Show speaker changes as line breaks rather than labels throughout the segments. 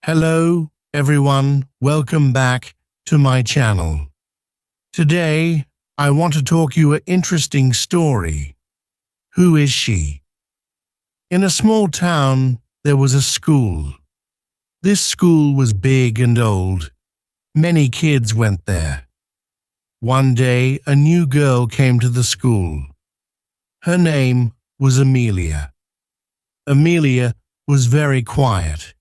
Hello, everyone. Welcome back to my channel. Today, I want to talk you an interesting story. Who is she? In a small town, there was a school. This school was big and old. Many kids went there. One day, a new girl came to the school. Her name was Amelia. Amelia was very quiet.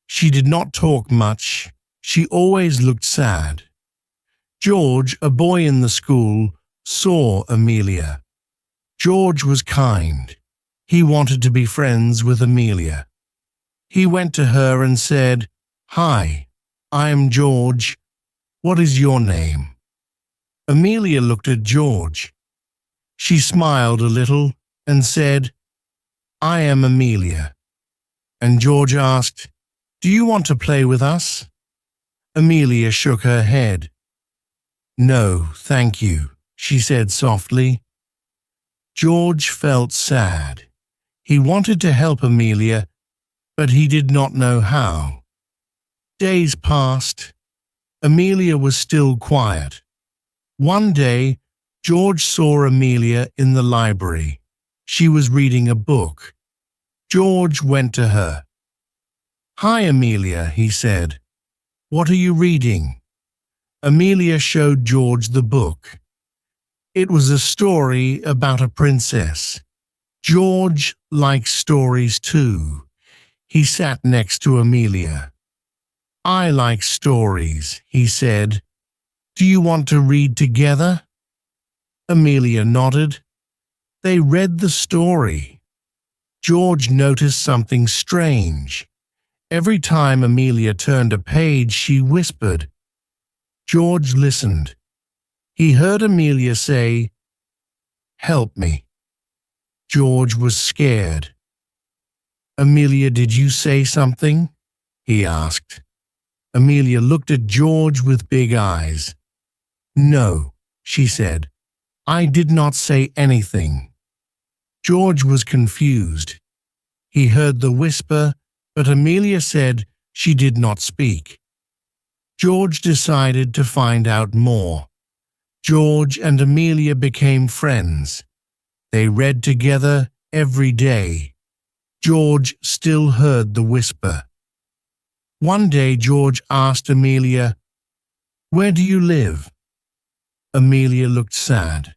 She did not talk much. She always looked sad. George, a boy in the school, saw Amelia. George was kind. He wanted to be friends with Amelia. He went to her and said, "Hi, I am George. What is your name?" Amelia looked at George. She smiled a little and said, "I am Amelia." And George asked, "Do you want to play with us?" Amelia shook her head. "No, thank you," she said softly. George felt sad. He wanted to help Amelia, but he did not know how. Days passed. Amelia was still quiet. One day, George saw Amelia in the library. She was reading a book. George went to her. "Hi, Amelia," he said. "What are you reading?" Amelia showed George the book. It was a story about a princess. George likes stories too. He sat next to Amelia. "I like stories," he said. "Do you want to read together?" Amelia nodded. They read the story. George noticed something strange. Every time Amelia turned a page, she whispered. George listened. He heard Amelia say, "Help me." George was scared. "Amelia, did you say something?" he asked. Amelia looked at George with big eyes. "No," she said. "I did not say anything." George was confused. He heard the whisper, but Amelia said she did not speak. George decided to find out more. George and Amelia became friends. They read together every day. George still heard the whisper. One day George asked Amelia, "Where do you live?" Amelia looked sad.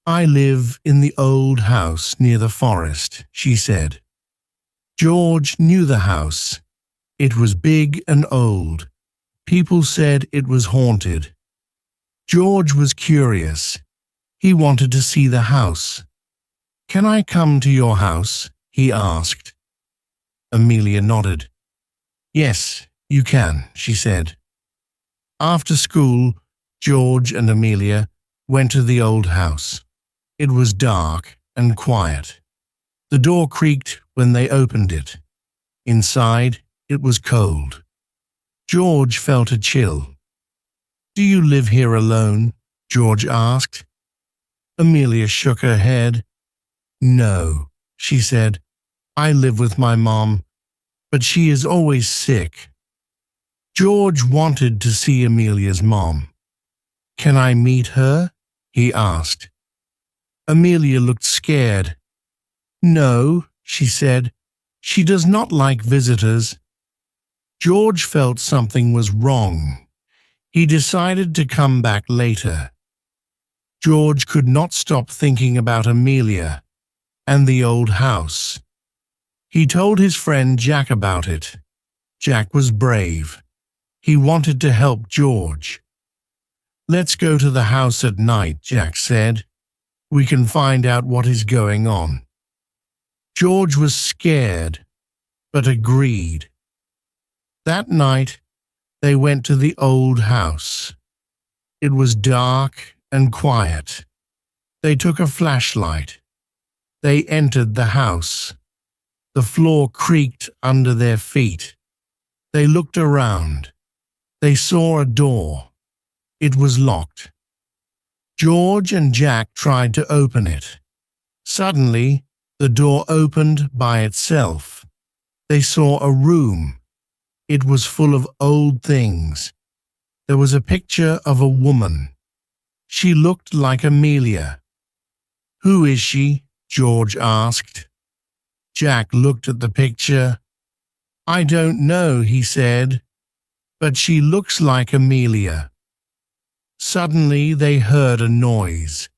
"I live in the old house near the forest," she said. George knew the house. It was big and old. People said it was haunted. George was curious. He wanted to see the house. "Can I come to your house?" he asked. Amelia nodded. "Yes, you can," she said. After school, George and Amelia went to the old house. It was dark and quiet. The door creaked when they opened it. Inside, it was cold. George felt a chill. "Do you live here alone?" George asked. Amelia shook her head. "No," she said. "I live with my mom, but she is always sick." George wanted to see Amelia's mom. "Can I meet her?" he asked. Amelia looked scared. "No," she said. "She does not like visitors." George felt something was wrong. He decided to come back later. George could not stop thinking about Amelia and the old house. He told his friend Jack about it. Jack was brave. He wanted to help George. "Let's go to the house at night," Jack said. "We can find out what is going on." George was scared, but agreed. That night, they went to the old house. It was dark and quiet. They took a flashlight. They entered the house. The floor creaked under their feet. They looked around. They saw a door. It was locked. George and Jack tried to open it. Suddenly, the door opened by itself. They saw a room. It was full of old things. There was a picture of a woman. She looked like Amelia. "Who is she?" George asked. Jack looked at the picture. "I don't know," he said, "but she looks like Amelia." Suddenly they heard a noise.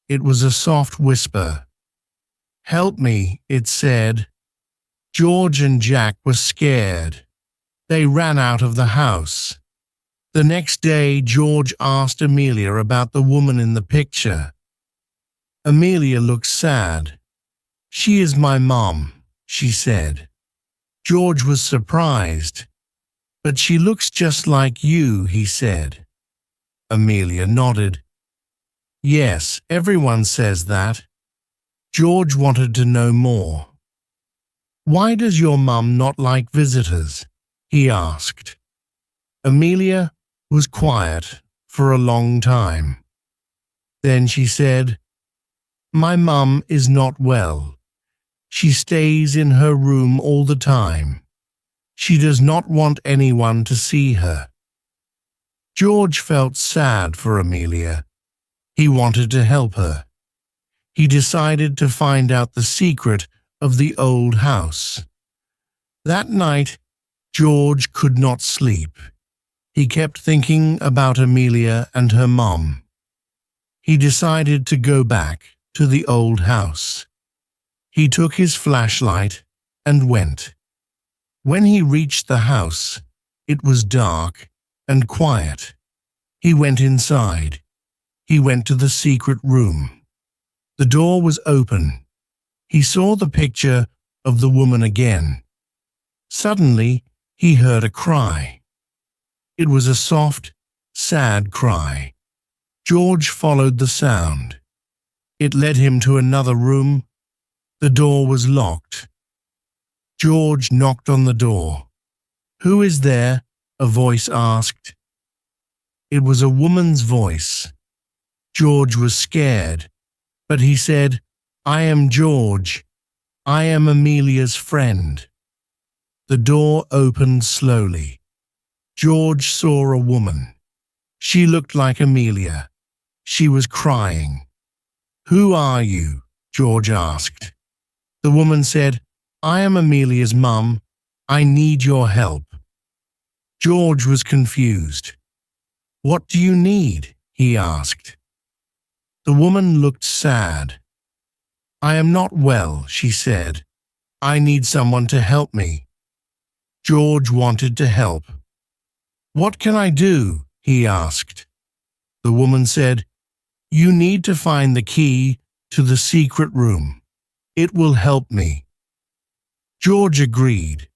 It was a soft whisper. "Help me," it said. George and Jack were scared. They ran out of the house. The next day, George asked Amelia about the woman in the picture. Amelia looked sad. "She is my mom," she said. George was surprised. "But she looks just like you," he said. Amelia nodded. "Yes, everyone says that." George wanted to know more. "Why does your mum not like visitors?" he asked. Amelia was quiet for a long time. Then she said, "My mum is not well. She stays in her room all the time. She does not want anyone to see her." George felt sad for Amelia. He wanted to help her. He decided to find out the secret of the old house. That night, George could not sleep. He kept thinking about Amelia and her mom. He decided to go back to the old house. He took his flashlight and went. When he reached the house, it was dark and quiet. He went inside. He went to the secret room. The door was open. He saw the picture of the woman again. Suddenly, he heard a cry. It was a soft, sad cry. George followed the sound. It led him to another room. The door was locked. George knocked on the door. "Who is there?" a voice asked. It was a woman's voice. George was scared, but he said, "I am George. I am Amelia's friend." The door opened slowly. George saw a woman. She looked like Amelia. She was crying. "Who are you?" George asked. The woman said, "I am Amelia's mum. I need your help." George was confused. "What do you need?" he asked. The woman looked sad. "I am not well," she said. "I need someone to help me." George wanted to help. "What can I do?" he asked. The woman said, "You need to find the key to the secret room. It will help me." George agreed.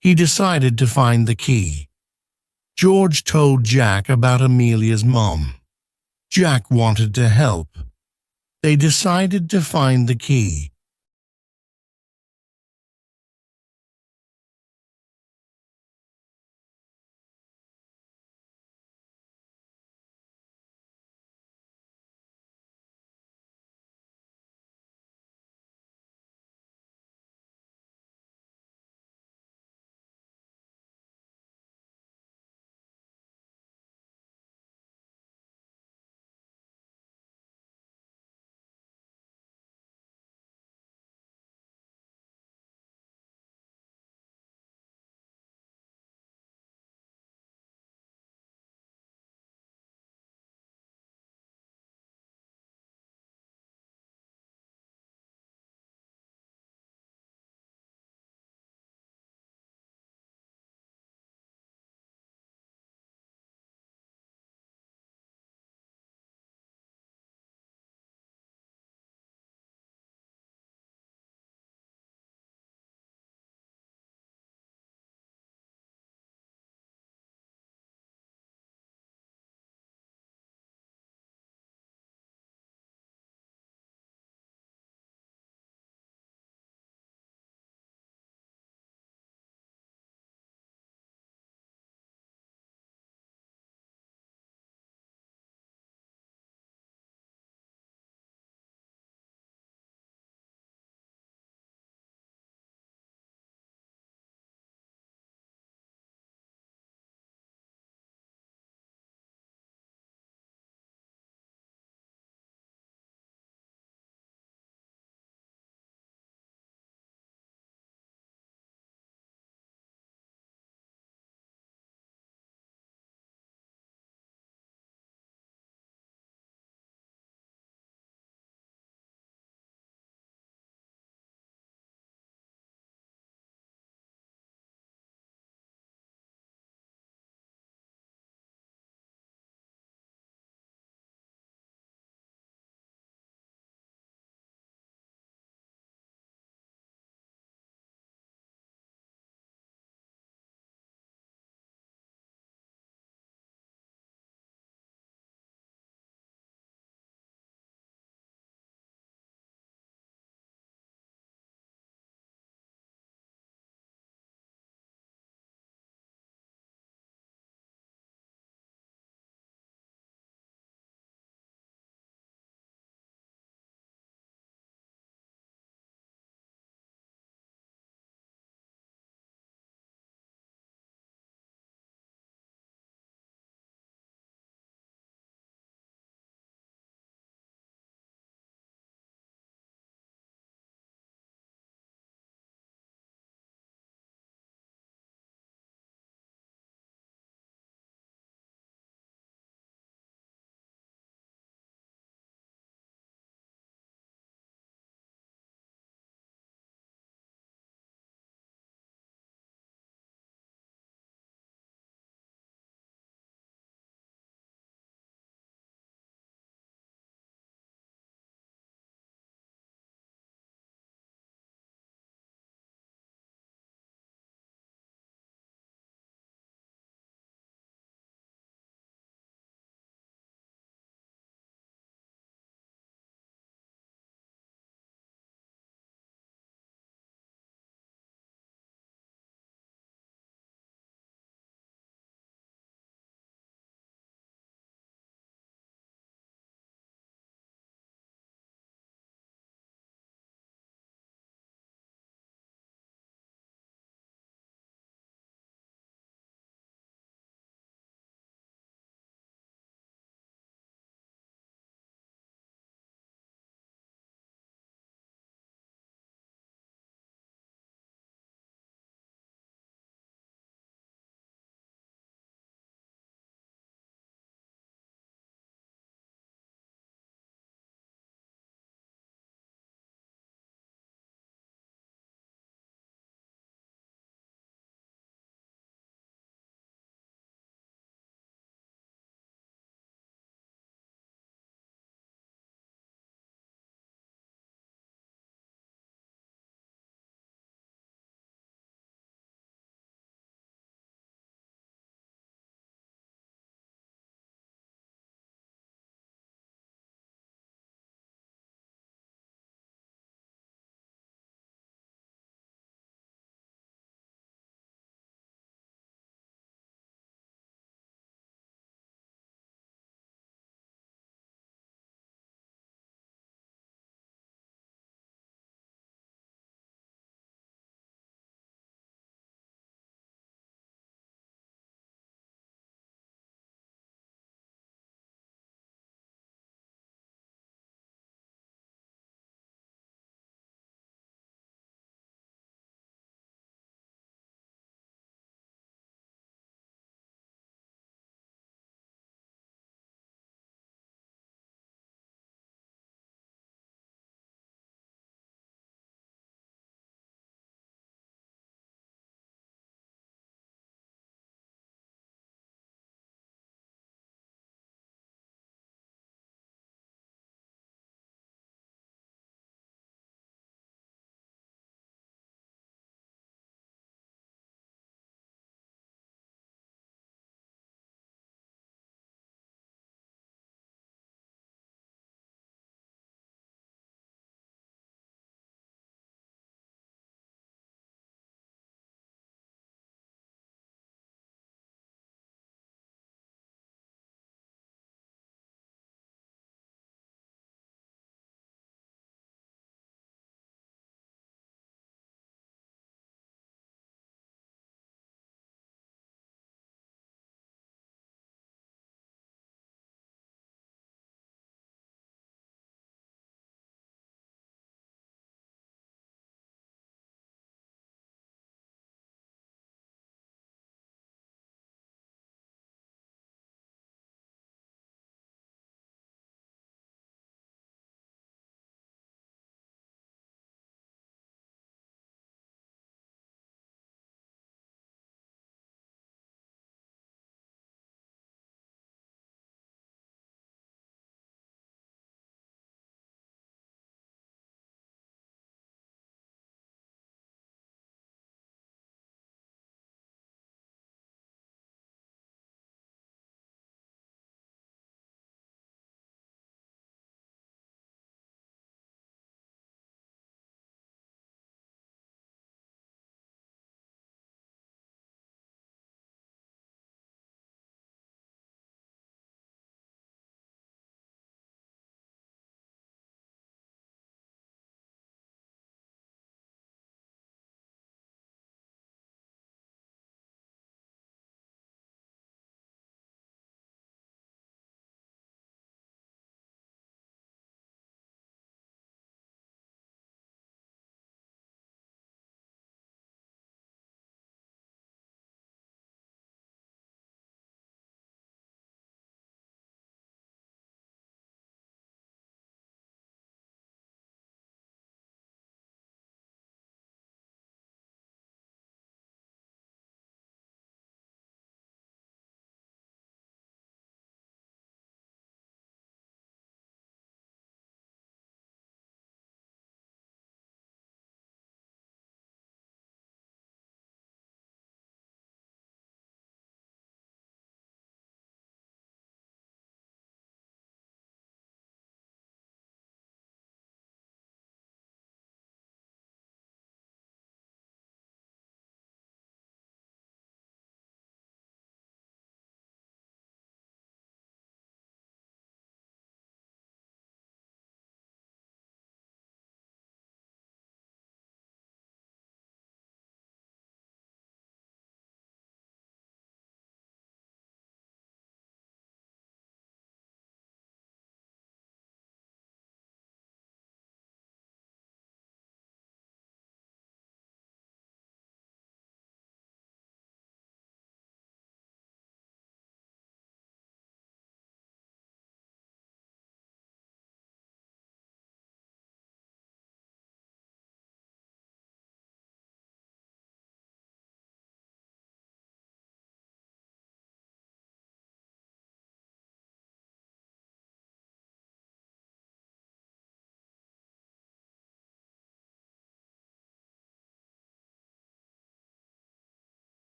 He decided to find the key. George told Jack about Amelia's mom. Jack wanted to help. They decided to find the key.